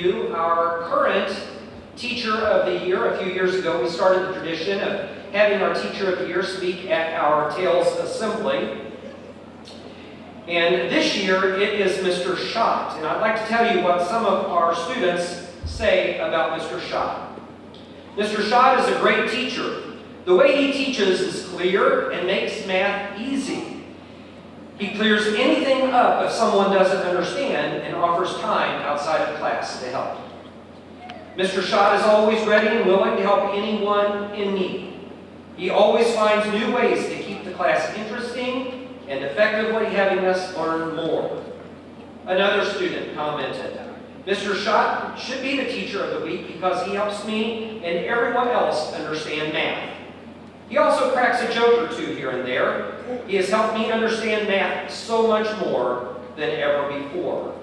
you our current Teacher of the Year. A few years ago, we started the tradition of having our Teacher of the Year speak at our Tales Assembly. And this year, it is Mr. Schott. And I'd like to tell you what some of our students say about Mr. Schott. Mr. Schott is a great teacher. The way he teaches is clear and makes math easy. He clears anything up if someone doesn't understand and offers time outside of class to help. Mr. Schott is always ready and willing to help anyone in need. He always finds new ways to keep the class interesting and effectively having us learn more. Another student commented, Mr. Schott should be the teacher of the week because he helps me and everyone else understand math. He also cracks a joke or two here and there. He has helped me understand math so much more than ever before.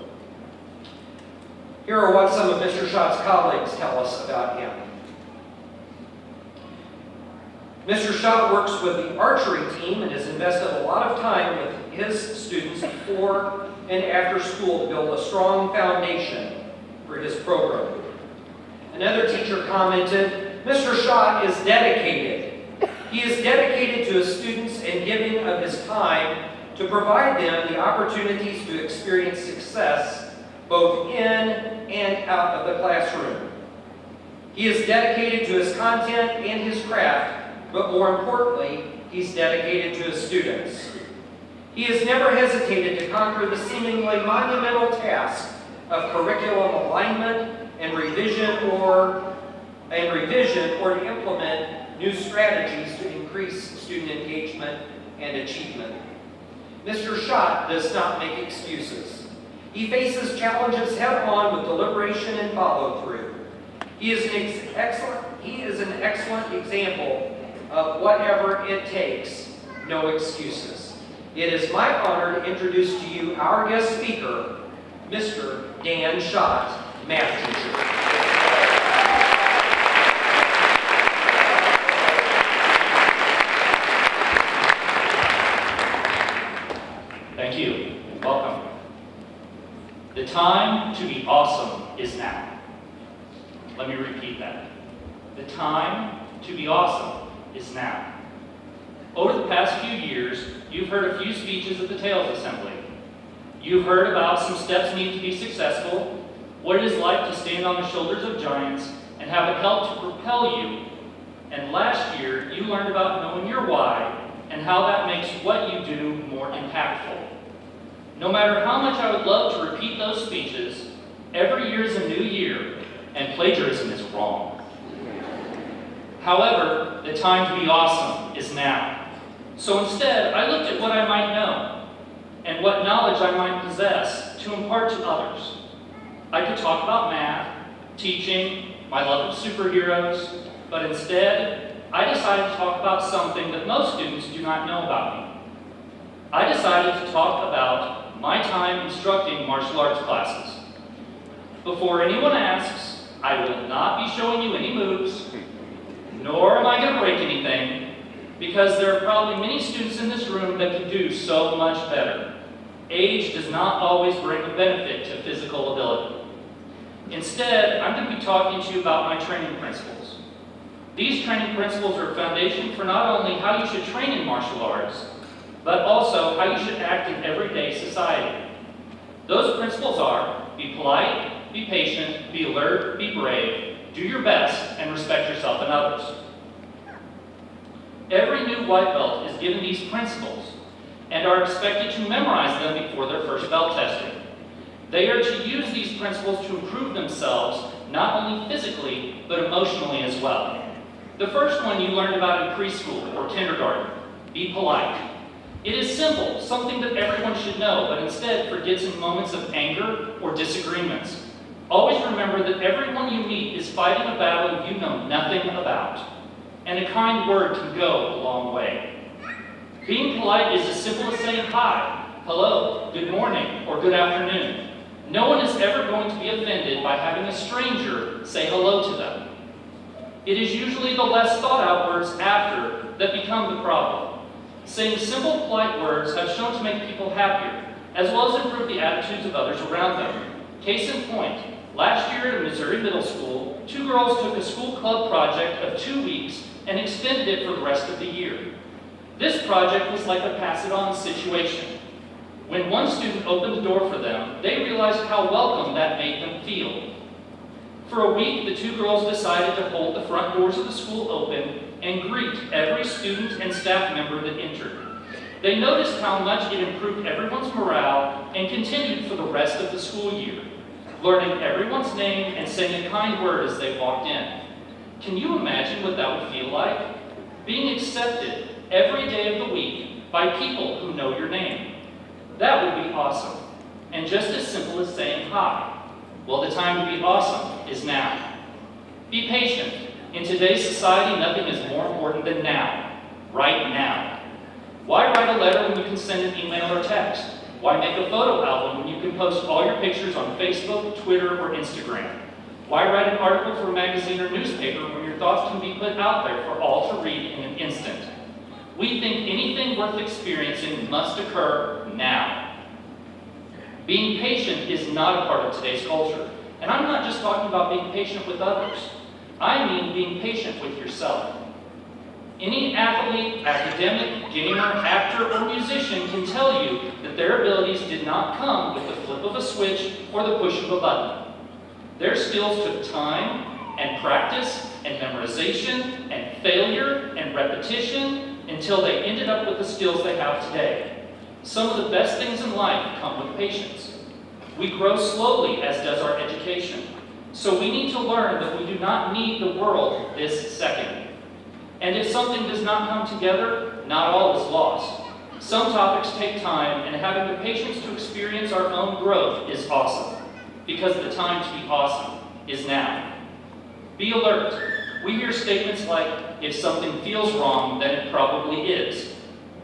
Here are what some of Mr. Schott's colleagues tell us about him. Mr. Schott works with the archery team and has invested a lot of time with his students before and after school to build a strong foundation for his program. Another teacher commented, Mr. Schott is dedicated. He is dedicated to his students and giving of his time to provide them the opportunities to experience success both in and out of the classroom. He is dedicated to his content and his craft, but more importantly, he's dedicated to his students. He has never hesitated to conquer the seemingly monumental task of curriculum alignment and revision or to implement new strategies to increase student engagement and achievement. Mr. Schott does not make excuses. He faces challenges head-on with deliberation and follow-through. He is an excellent example of whatever it takes, no excuses. It is my honor to introduce to you our guest speaker, Mr. Dan Schott, math teacher. Thank you. Welcome. The time to be awesome is now. Let me repeat that. The time to be awesome is now. Over the past few years, you've heard a few speeches at the Tales Assembly. You've heard about some steps needed to be successful, what it is like to stand on the shoulders of giants and have it help to propel you. And last year, you learned about knowing your why and how that makes what you do more impactful. No matter how much I would love to repeat those speeches, every year is a new year, and plagiarism is wrong. However, the time to be awesome is now. So instead, I looked at what I might know and what knowledge I might possess to impart to others. I could talk about math, teaching, my love of superheroes, but instead, I decided to talk about something that most students do not know about me. I decided to talk about my time instructing martial arts classes. Before anyone asks, I will not be showing you any moves, nor am I going to break anything, because there are probably many students in this room that could do so much better. Age does not always bring a benefit to physical ability. Instead, I'm going to be talking to you about my training principles. These training principles are a foundation for not only how you should train in martial arts, but also how you should act in everyday society. Those principles are, be polite, be patient, be alert, be brave, do your best, and respect yourself and others. Every new white belt is given these principles and are expected to memorize them before their first belt testing. They are to use these principles to improve themselves, not only physically, but emotionally as well. The first one you learned about in preschool or kindergarten, be polite. It is simple, something that everyone should know, but instead forgets in moments of anger or disagreements. Always remember that everyone you meet is fighting a battle you know nothing about, and a kind word can go a long way. Being polite is as simple as saying hi, hello, good morning, or good afternoon. No one is ever going to be offended by having a stranger say hello to them. It is usually the less thought out words after that become the problem. Saying simple, polite words have shown to make people happier, as well as improve the attitudes of others around them. Case in point, last year at a Missouri Middle School, 2 girls took a school club project of 2 weeks and extended it for the rest of the year. This project was like a pass-it-on situation. When one student opened the door for them, they realized how welcome that made them feel. For a week, the 2 girls decided to hold the front doors of the school open and greet every student and staff member that entered. They noticed how much it improved everyone's morale and continued for the rest of the school year, learning everyone's name and saying a kind word as they walked in. Can you imagine what that would feel like? Being accepted every day of the week by people who know your name. That would be awesome. And just as simple as saying hi. Well, the time to be awesome is now. Be patient. In today's society, nothing is more important than now. Right now. Why write a letter when you can send an email or text? Why make a photo album when you can post all your pictures on Facebook, Twitter, or Instagram? Why write an article for a magazine or newspaper when your thoughts can be put out there for all to read in an instant? We think anything worth experiencing must occur now. Being patient is not a part of today's culture. And I'm not just talking about being patient with others. I mean being patient with yourself. Any athlete, academic, gamer, actor, or musician can tell you that their abilities did not come with the flip of a switch or the push of a button. Their skills took time and practice and memorization and failure and repetition until they ended up with the skills they have today. Some of the best things in life come with patience. We grow slowly, as does our education. So we need to learn that we do not need the world this second. And if something does not come together, not all is lost. Some topics take time, and having the patience to experience our own growth is awesome. Because the time to be awesome is now. Be alert. We hear statements like, if something feels wrong, then it probably is.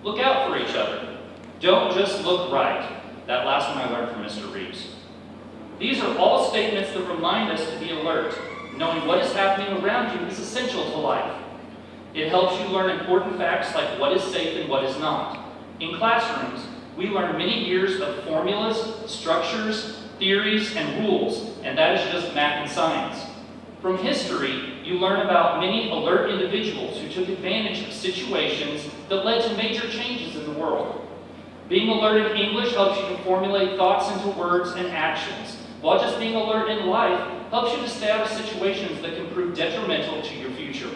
Look out for each other. Don't just look right. That last one I learned from Mr. Reeves. These are all statements that remind us to be alert. Knowing what is happening around you is essential to life. It helps you learn important facts like what is safe and what is not. In classrooms, we learn many years of formulas, structures, theories, and rules, and that is just math and science. From history, you learn about many alert individuals who took advantage of situations that led to major changes in the world. Being alert in English helps you to formulate thoughts into words and actions, while just being alert in life helps you to stay out of situations that can prove detrimental to your future.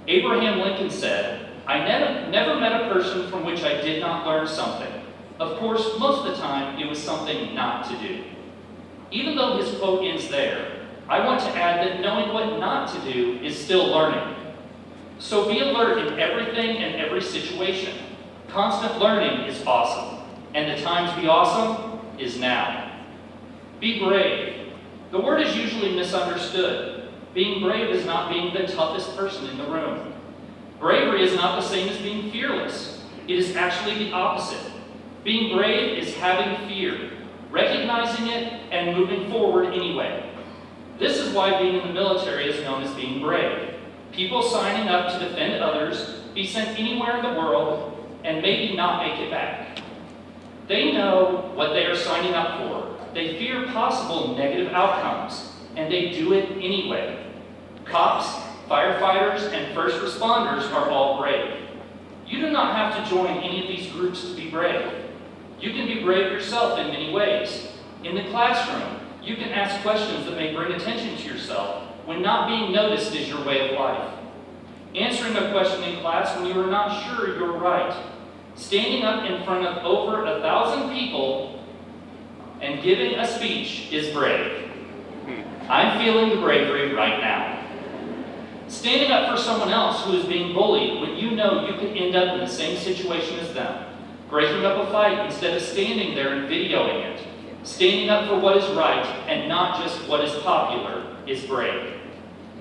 Abraham Lincoln said, I never met a person from which I did not learn something. Of course, most of the time, it was something not to do. Even though his quote ends there, I want to add that knowing what not to do is still learning. So be alert in everything and every situation. Constant learning is awesome, and the time to be awesome is now. Be brave. The word is usually misunderstood. Being brave is not being the toughest person in the room. Bravery is not the same as being fearless. It is actually the opposite. Being brave is having fear, recognizing it, and moving forward anyway. This is why being in the military is known as being brave. People signing up to defend others, be sent anywhere in the world, and maybe not make it back. They know what they are signing up for. They fear possible negative outcomes, and they do it anyway. Cops, firefighters, and first responders are all brave. You do not have to join any of these groups to be brave. You can be brave yourself in many ways. In the classroom, you can ask questions that may bring attention to yourself when not being noticed is your way of life. Answering a question in class when you are not sure you're right. Standing up in front of over 1,000 people and giving a speech is brave. I'm feeling the bravery right now. Standing up for someone else who is being bullied when you know you could end up in the same situation as them. Breaking up a fight instead of standing there and videoing it. Standing up for what is right and not just what is popular is brave.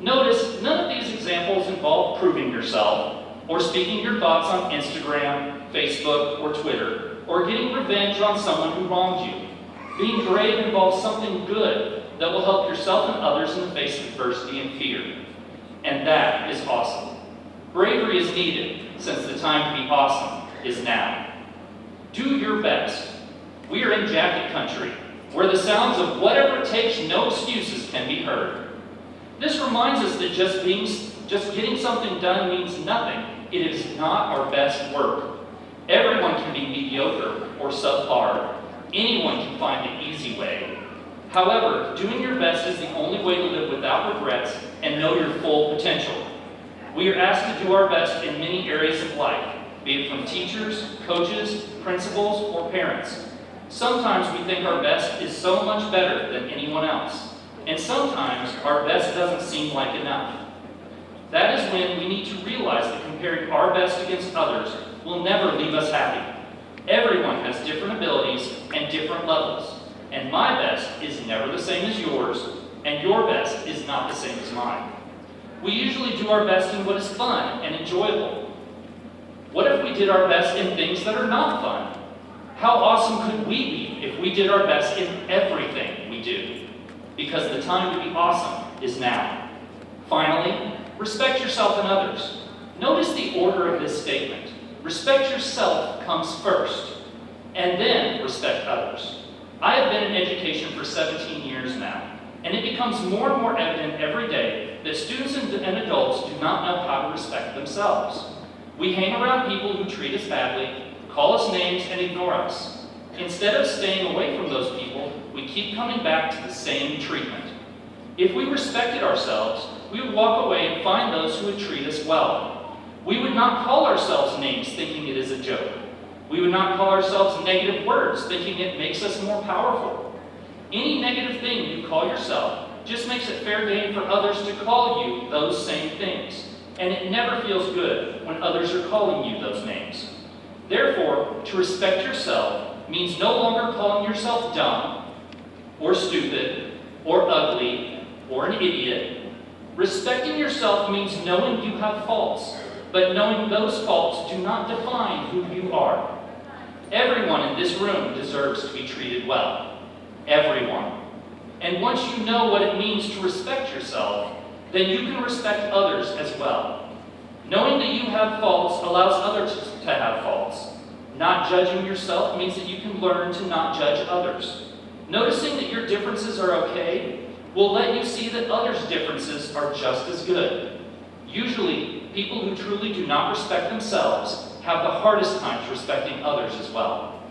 Notice, none of these examples involve proving yourself or speaking your thoughts on Instagram, Facebook, or Twitter, or getting revenge on someone who wronged you. Being brave involves something good that will help yourself and others in the face of adversity and fear. And that is awesome. Bravery is needed, since the time to be awesome is now. Do your best. We are in jacket country. where the sounds of whatever it takes, no excuses can be heard. This reminds us that just getting something done means nothing. It is not our best work. Everyone can be mediocre or subpar. Anyone can find the easy way. However, doing your best is the only way to live without regrets and know your full potential. We are asked to do our best in many areas of life, be it from teachers, coaches, principals, or parents. Sometimes we think our best is so much better than anyone else, and sometimes our best doesn't seem like enough. That is when we need to realize that comparing our best against others will never leave us happy. Everyone has different abilities and different levels, and my best is never the same as yours, and your best is not the same as mine. We usually do our best in what is fun and enjoyable. What if we did our best in things that are not fun? How awesome could we be if we did our best in everything we do? Because the time to be awesome is now. Finally, respect yourself and others. Notice the order of this statement. Respect yourself comes first, and then respect others. I have been in education for 17 years now, and it becomes more and more evident every day that students and adults do not know how to respect themselves. We hang around people who treat us badly, call us names, and ignore us. Instead of staying away from those people, we keep coming back to the same treatment. If we respected ourselves, we would walk away and find those who would treat us well. We would not call ourselves names thinking it is a joke. We would not call ourselves negative words thinking it makes us more powerful. Any negative thing you call yourself just makes it fair game for others to call you those same things. And it never feels good when others are calling you those names. Therefore, to respect yourself means no longer calling yourself dumb, or stupid, or ugly, or an idiot. Respecting yourself means knowing you have faults, but knowing those faults do not define who you are. Everyone in this room deserves to be treated well. Everyone. And once you know what it means to respect yourself, then you can respect others as well. Knowing that you have faults allows others to have faults. Not judging yourself means that you can learn to not judge others. Noticing that your differences are okay will let you see that others' differences are just as good. Usually, people who truly do not respect themselves have the hardest times respecting others as well.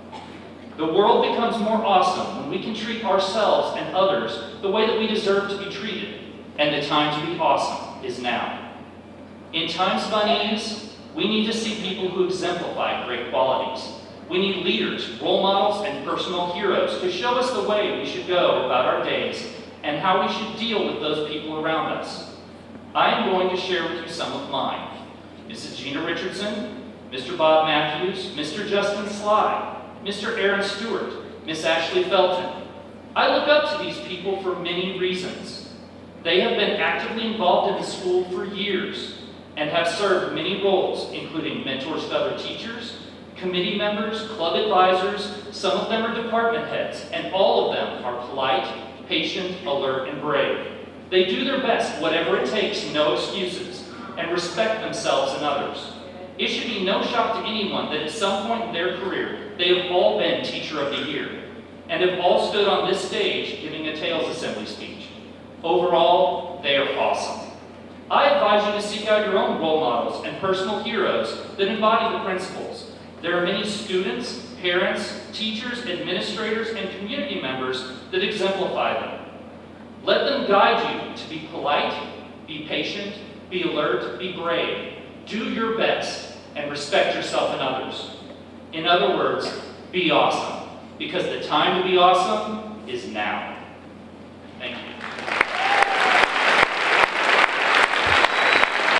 The world becomes more awesome when we can treat ourselves and others the way that we deserve to be treated, and the time to be awesome is now. In times of unease, we need to see people who exemplify great qualities. We need leaders, role models, and personal heroes to show us the way we should go about our days and how we should deal with those people around us. I am going to share with you some of mine. Mrs. Gina Richardson, Mr. Bob Matthews, Mr. Justin Sly, Mr. Aaron Stewart, Miss Ashley Felton. I look up to these people for many reasons. They have been actively involved in the school for years and have served many roles, including mentors to other teachers, committee members, club advisors. Some of them are department heads, and all of them are polite, patient, alert, and brave. They do their best, whatever it takes, no excuses, and respect themselves and others. It should be no shock to anyone that at some point in their career, they have all been Teacher of the Year, and have all stood on this stage giving a Tales Assembly speech. Overall, they are awesome. I advise you to seek out your own role models and personal heroes that embody the principles. There are many students, parents, teachers, administrators, and community members that exemplify them. Let them guide you to be polite, be patient, be alert, be brave. Do your best and respect yourself and others. In other words, be awesome, because the time to be awesome is now.